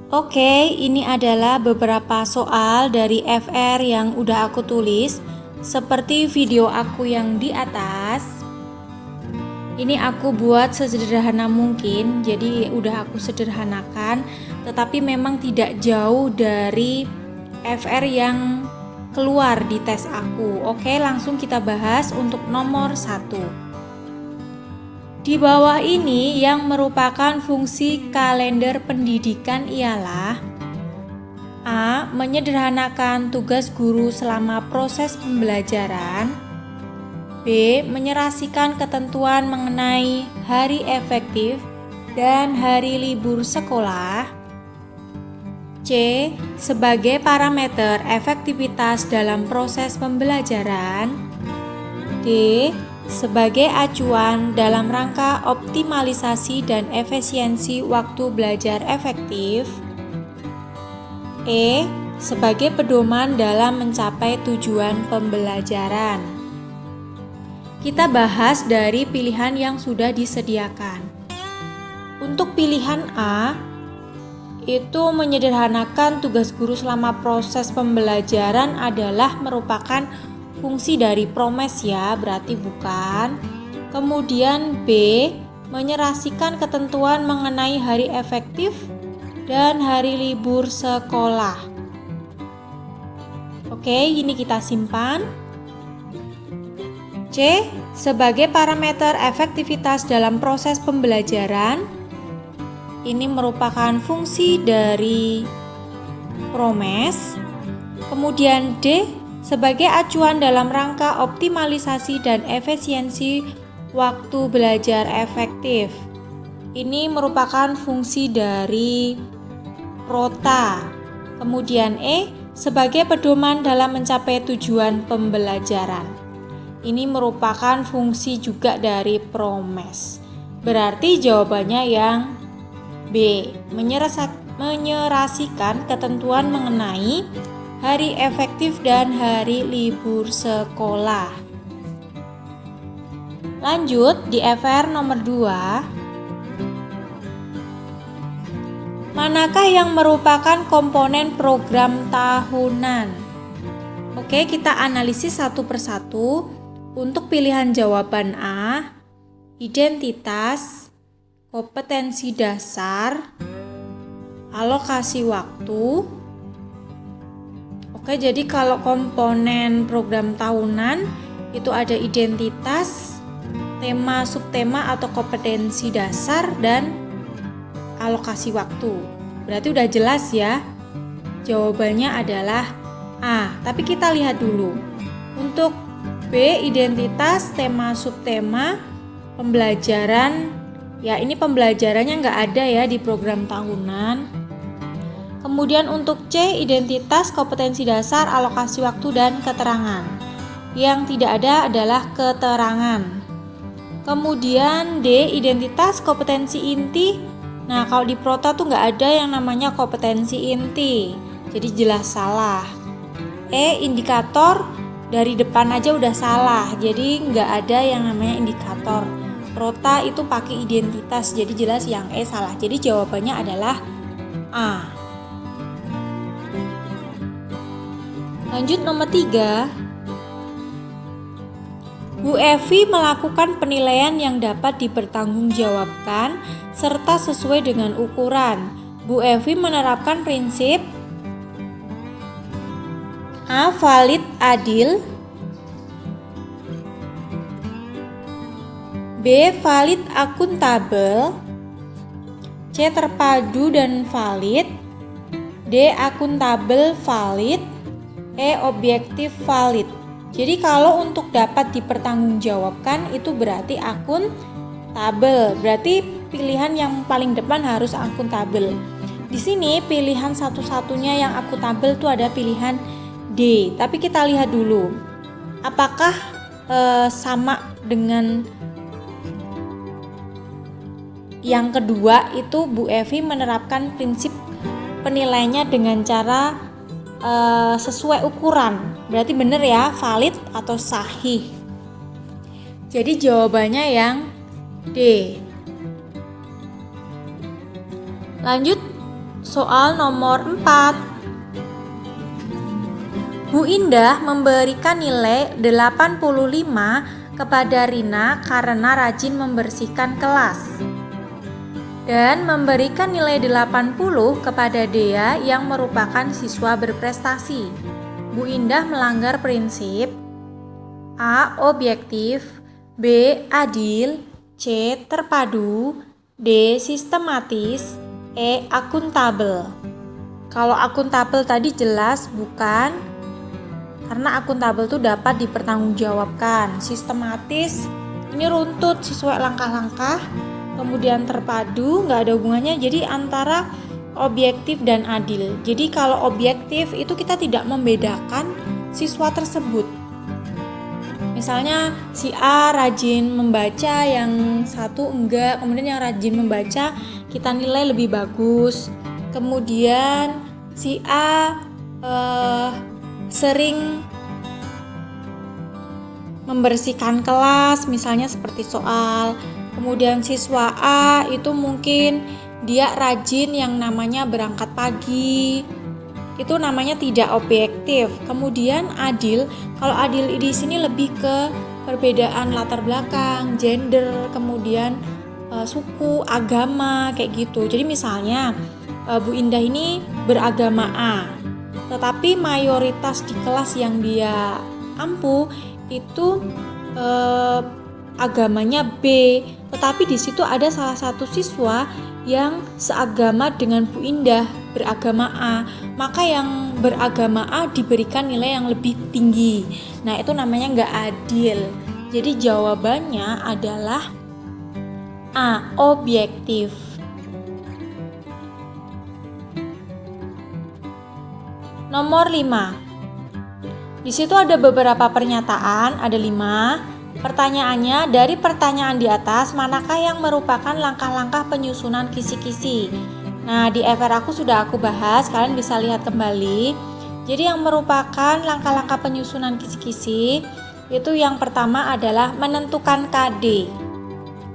Oke, ini adalah beberapa soal dari FR yang udah aku tulis seperti video aku yang di atas. Ini aku buat sesederhana mungkin, jadi udah aku sederhanakan, tetapi memang tidak jauh dari FR yang keluar di tes aku. Oke, langsung kita bahas untuk nomor 1. Di bawah ini yang merupakan fungsi kalender pendidikan ialah A. Menyederhanakan tugas guru selama proses pembelajaran. B. Menyerasikan ketentuan mengenai hari efektif dan hari libur sekolah. C. Sebagai parameter efektivitas dalam proses pembelajaran. D. Sebagai acuan dalam rangka optimalisasi dan efisiensi waktu belajar efektif. E. Sebagai pedoman dalam mencapai tujuan pembelajaran. Kita bahas dari pilihan yang sudah disediakan. Untuk pilihan A, itu menyederhanakan tugas guru selama proses pembelajaran adalah merupakan fungsi dari promes ya, berarti bukan. Kemudian B, menyerasikan ketentuan mengenai hari efektif dan hari libur sekolah. Oke, ini kita simpan. C, sebagai parameter efektivitas dalam proses pembelajaran. Ini merupakan fungsi dari promes. Kemudian D, sebagai acuan dalam rangka optimalisasi dan efisiensi waktu belajar efektif. Ini merupakan fungsi dari prota. Kemudian E, sebagai pedoman dalam mencapai tujuan pembelajaran. Ini merupakan fungsi juga dari promes. Berarti jawabannya yang B, menyerasikan ketentuan mengenai hari efektif dan hari libur sekolah. Lanjut di FR nomor 2. Manakah yang merupakan komponen program tahunan? Oke, kita analisis satu persatu. Untuk pilihan jawaban A, identitas, kompetensi dasar, alokasi waktu. Oke, jadi kalau komponen program tahunan itu ada identitas, tema, subtema atau kompetensi dasar, dan alokasi waktu. Berarti udah jelas ya. Jawabannya adalah A. Tapi kita lihat dulu. Untuk B, identitas, tema, subtema, pembelajaran. Ya, ini pembelajarannya nggak ada ya di program tahunan. Kemudian untuk C, identitas, kompetensi dasar, alokasi waktu, dan keterangan. Yang tidak ada adalah keterangan. Kemudian D, identitas, kompetensi inti. Nah, kalau di prota tuh nggak ada yang namanya kompetensi inti. Jadi jelas salah. E, indikator, dari depan aja udah salah. Jadi nggak ada yang namanya indikator. Prota itu pakai identitas, jadi jelas yang E salah. Jadi jawabannya adalah A. Lanjut nomor 3. Bu Evi melakukan penilaian yang dapat dipertanggungjawabkan serta sesuai dengan ukuran. Bu Evi menerapkan prinsip A. Valid adil, B. Valid akuntabel, C. Terpadu dan valid, D. Akuntabel valid, E. Objektif valid. Jadi kalau untuk dapat dipertanggungjawabkan itu berarti akuntabel. Berarti pilihan yang paling depan harus akuntabel. Di sini pilihan satu-satunya yang akuntabel itu ada pilihan D. Tapi kita lihat dulu. Apakah sama dengan yang kedua itu Bu Evi menerapkan prinsip penilaiannya dengan cara sesuai ukuran. Berarti benar ya, valid atau sahih. Jadi jawabannya yang D. Lanjut Soal nomor 4. Bu Indah memberikan nilai 85 kepada Rina karena rajin membersihkan kelas. Dan memberikan nilai 80 kepada Dea yang merupakan siswa berprestasi. Bu Indah melanggar prinsip A. Objektif, B. Adil, C. Terpadu, D. Sistematis, E. Akuntabel. Kalau akuntabel tadi jelas bukan, karena akuntabel itu dapat dipertanggungjawabkan. Sistematis ini runtut sesuai langkah-langkah. Kemudian terpadu nggak ada hubungannya, jadi antara objektif dan adil. Jadi kalau objektif itu kita tidak membedakan siswa tersebut. Misalnya si A rajin membaca, yang satu enggak, kemudian yang rajin membaca kita nilai lebih bagus. Kemudian si A sering membersihkan kelas, misalnya seperti soal. Kemudian siswa A itu mungkin dia rajin yang namanya berangkat pagi. Itu namanya tidak objektif. Kemudian adil, kalau adil di sini lebih ke perbedaan latar belakang, gender, kemudian suku, agama, kayak gitu. Jadi misalnya Bu Indah ini beragama A, tetapi mayoritas di kelas yang dia ampu itu agamanya B, tetapi di situ ada salah satu siswa yang seagama dengan Bu Indah, beragama A, maka yang beragama A diberikan nilai yang lebih tinggi. Nah, itu namanya nggak adil. Jadi jawabannya adalah A. Objektif. Nomor 5. Di situ ada beberapa pernyataan, ada 5. Pertanyaannya, dari pertanyaan di atas, manakah yang merupakan langkah-langkah penyusunan kisi-kisi? Nah, di FR aku sudah aku bahas, kalian bisa lihat kembali. Jadi yang merupakan langkah-langkah penyusunan kisi-kisi, itu yang pertama adalah menentukan KD.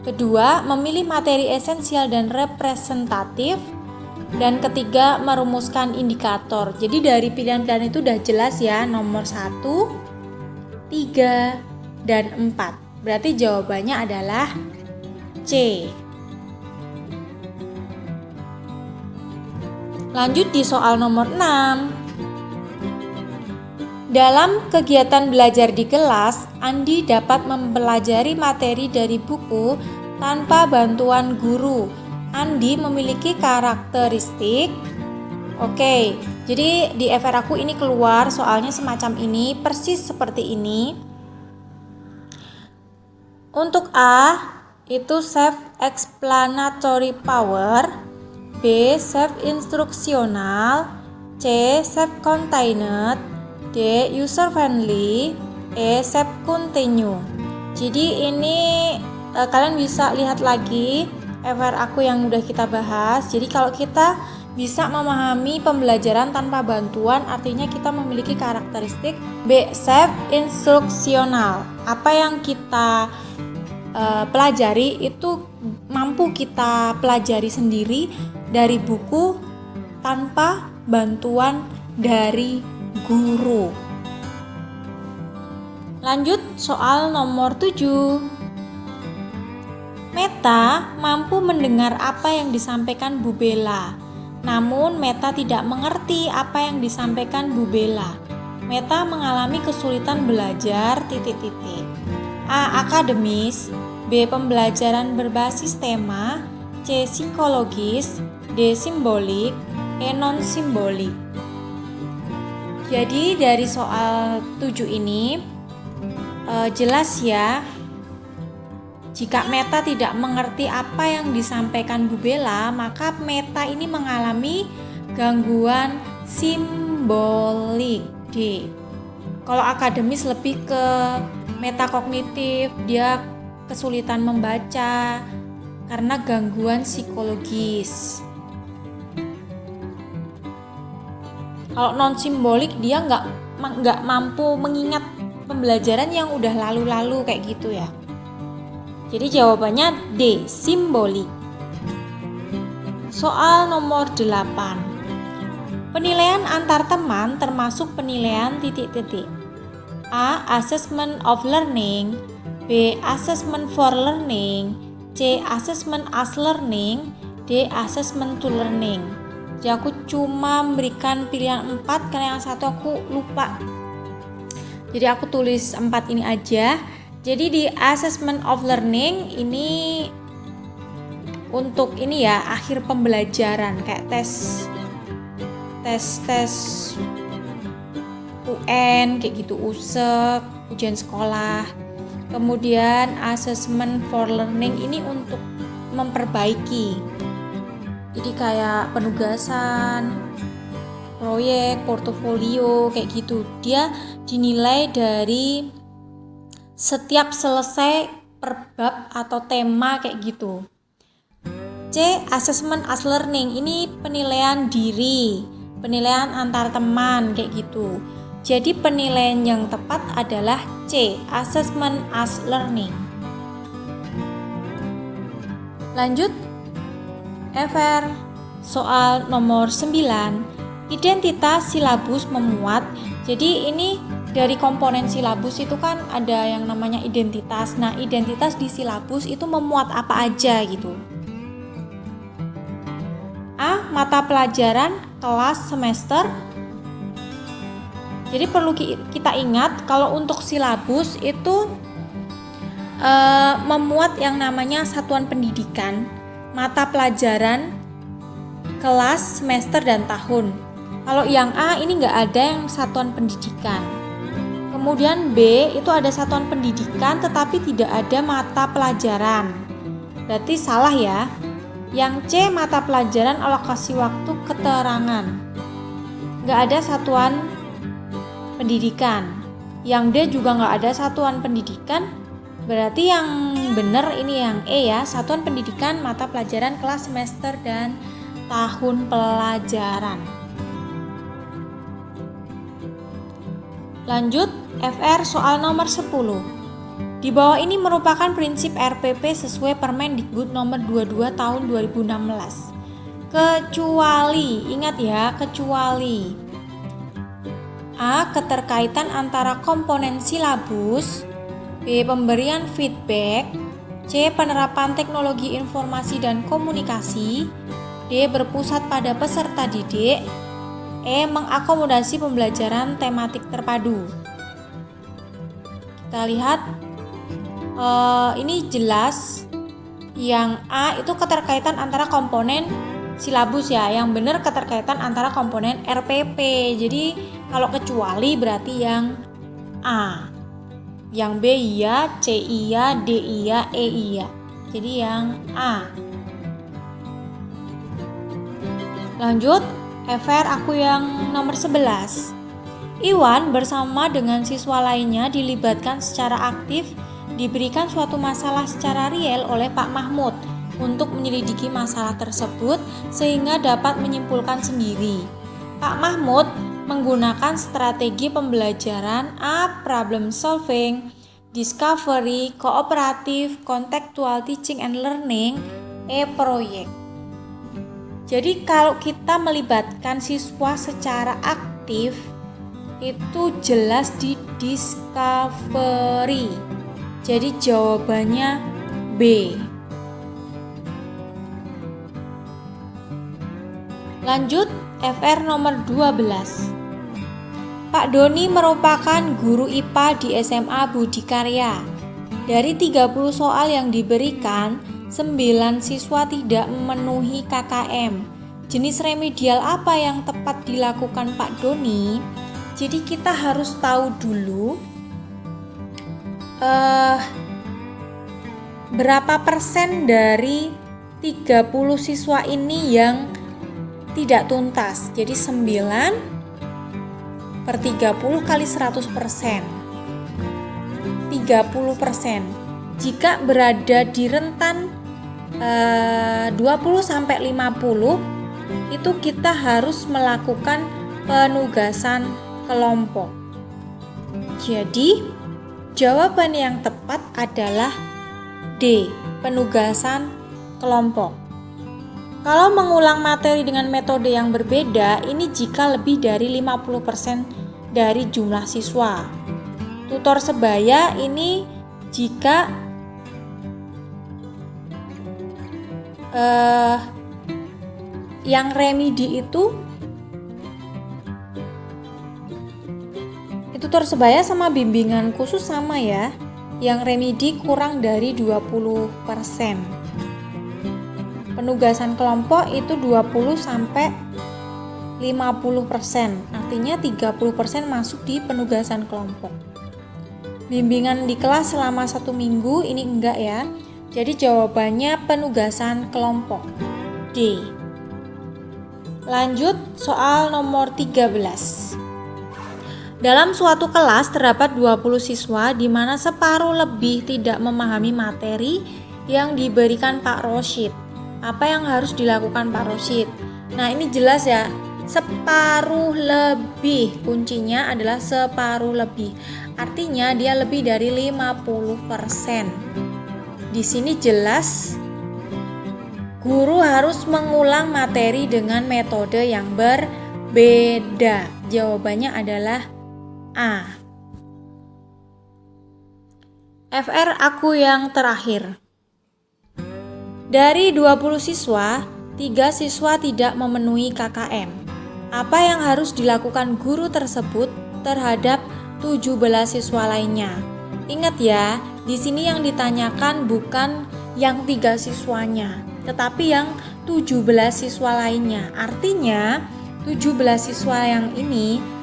Kedua, memilih materi esensial dan representatif. Dan ketiga, merumuskan indikator. Jadi dari pilihan-pilihan itu udah jelas ya, nomor 1, 3, dan 4. Berarti jawabannya adalah C. Lanjut di soal nomor 6. Dalam kegiatan belajar di kelas, Andi dapat mempelajari materi dari buku tanpa bantuan guru. Andi memiliki karakteristik. Oke, jadi di FR aku ini keluar soalnya semacam ini, persis seperti ini. Untuk A itu self-explanatory power, B self-instruksional, C self-contained, D user-friendly, E self-continue. Jadi ini kalian bisa lihat lagi FR aku yang udah kita bahas. Jadi kalau kita bisa memahami pembelajaran tanpa bantuan, artinya kita memiliki karakteristik B self-instruksional. Apa yang kita pelajari itu mampu kita pelajari sendiri dari buku tanpa bantuan dari guru. Lanjut soal nomor 7. Meta mampu mendengar apa yang disampaikan Bu Bella. Namun Meta tidak mengerti apa yang disampaikan Bu Bella. Meta mengalami kesulitan belajar ... A. Akademis, B. Pembelajaran berbasis tema, C. Psikologis, D. Simbolik, E. Non-simbolik. Jadi dari soal 7 ini jelas ya, jika Meta tidak mengerti apa yang disampaikan Bu Bella, maka Meta ini mengalami gangguan simbolik D. Kalau akademis lebih ke metakognitif, dia kesulitan membaca karena gangguan psikologis. Kalau non simbolik dia nggak mampu mengingat pembelajaran yang udah lalu-lalu kayak gitu ya. Jadi jawabannya D, simbolik. Soal nomor 8. Penilaian antar teman termasuk penilaian titik-titik. A. Assessment of learning. B. Assessment for learning. C. Assessment as learning. D. Assessment to learning. Jadi aku cuma memberikan pilihan 4 karena yang satu aku lupa. Jadi aku tulis 4 ini aja. Jadi di assessment of learning ini untuk ini ya, akhir pembelajaran kayak tes UN kayak gitu, USEK, ujian sekolah. Kemudian assessment for learning ini untuk memperbaiki. Jadi kayak penugasan, proyek, portofolio kayak gitu. Dia dinilai dari setiap selesai per bab atau tema kayak gitu. C. Assessment as learning, ini penilaian diri, penilaian antar teman kayak gitu. Jadi penilaian yang tepat adalah C. Assessment as learning. Lanjut. FR soal nomor 9. Identitas silabus memuat. Jadi ini dari komponen silabus itu kan ada yang namanya identitas. Nah, identitas di silabus itu memuat apa aja gitu. A. Mata pelajaran, kelas, semester. Jadi perlu kita ingat kalau untuk silabus itu memuat yang namanya satuan pendidikan, mata pelajaran, kelas, semester, dan tahun. Kalau yang A ini nggak ada yang satuan pendidikan. Kemudian B itu ada satuan pendidikan tetapi tidak ada mata pelajaran. Berarti salah ya. Yang C mata pelajaran alokasi waktu keterangan. Nggak ada satuan pendidikan. Yang D juga nggak ada satuan pendidikan. Berarti yang benar ini yang E ya, satuan pendidikan, mata pelajaran, kelas, semester, dan tahun pelajaran. Lanjut, FR soal nomor 10. Di bawah ini merupakan prinsip RPP sesuai Permendikbud nomor 22 tahun 2016. Kecuali, ingat ya, kecuali A. Keterkaitan antara komponen silabus. B. Pemberian feedback. C. Penerapan teknologi informasi dan komunikasi. D. Berpusat pada peserta didik. E. Mengakomodasi pembelajaran tematik terpadu. Kita lihat ini jelas yang A itu keterkaitan antara komponen silabus ya. Yang benar keterkaitan antara komponen RPP. Jadi kalau kecuali berarti yang A. Yang B iya, C iya, D iya, E iya. Jadi yang A. Lanjut, FR aku yang nomor 11. Iwan bersama dengan siswa lainnya dilibatkan secara aktif, diberikan suatu masalah secara real oleh Pak Mahmud untuk menyelidiki masalah tersebut sehingga dapat menyimpulkan sendiri. Pak Mahmud menggunakan strategi pembelajaran A. Problem solving, discovery, kooperatif, contextual teaching and learning, E. Proyek. Jadi kalau kita melibatkan siswa secara aktif itu jelas di discovery. Jadi jawabannya B. Lanjut, FR nomor 12. Pak Doni merupakan guru IPA di SMA Budi Karya. Dari 30 soal yang diberikan, 9 siswa tidak memenuhi KKM. Jenis remedial apa yang tepat dilakukan Pak Doni? Jadi kita harus tahu dulu berapa persen dari 30 siswa ini yang tidak tuntas. Jadi 9 per 30 kali 100%. 30%. Jika berada di rentan 20-50, itu kita harus melakukan penugasan kelompok. Jadi, jawaban yang tepat adalah D, penugasan kelompok. Kalau mengulang materi dengan metode yang berbeda, ini jika lebih dari 50% dari jumlah siswa. Tutor sebaya ini jika yang remedi itu tutor sebaya sama bimbingan khusus sama ya. Yang remedi kurang dari 20%. Penugasan kelompok itu 20 sampai 50%. Artinya 30% masuk di penugasan kelompok. Bimbingan di kelas selama 1 minggu ini enggak ya. Jadi jawabannya penugasan kelompok. D. Lanjut soal nomor 13. Dalam suatu kelas terdapat 20 siswa di mana separuh lebih tidak memahami materi yang diberikan Pak Rosyid. Apa yang harus dilakukan Pak Rosyid? Nah, ini jelas ya. Separuh lebih. Kuncinya adalah separuh lebih. Artinya dia lebih dari 50%. Di sini jelas guru harus mengulang materi dengan metode yang berbeda. Jawabannya adalah A. FR aku yang terakhir. Dari 20 siswa, 3 siswa tidak memenuhi KKM. Apa yang harus dilakukan guru tersebut terhadap 17 siswa lainnya? Ingat ya, di sini yang ditanyakan bukan yang 3 siswanya, tetapi yang 17 siswa lainnya. Artinya 17 siswa yang ini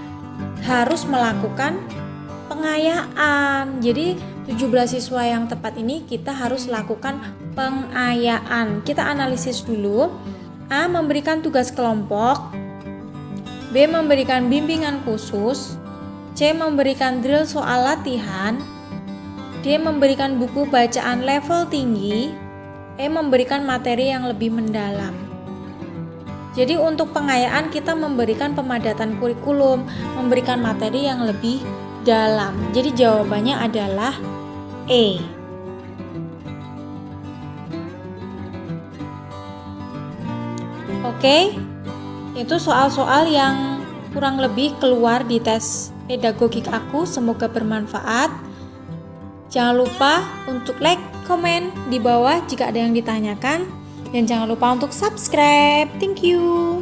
harus melakukan pengayaan. Jadi 17 siswa yang tepat ini kita harus lakukan pengayaan. Kita analisis dulu. A. Memberikan tugas kelompok. B. Memberikan bimbingan khusus. C. Memberikan drill soal latihan. D. Memberikan buku bacaan level tinggi. E. Memberikan materi yang lebih mendalam. Jadi untuk pengayaan kita memberikan pemadatan kurikulum, memberikan materi yang lebih dalam. Jadi jawabannya adalah E. Oke, itu soal-soal yang kurang lebih keluar di tes pedagogik aku. Semoga bermanfaat. Jangan lupa untuk like, komen di bawah jika ada yang ditanyakan. Dan jangan lupa untuk subscribe. Thank you.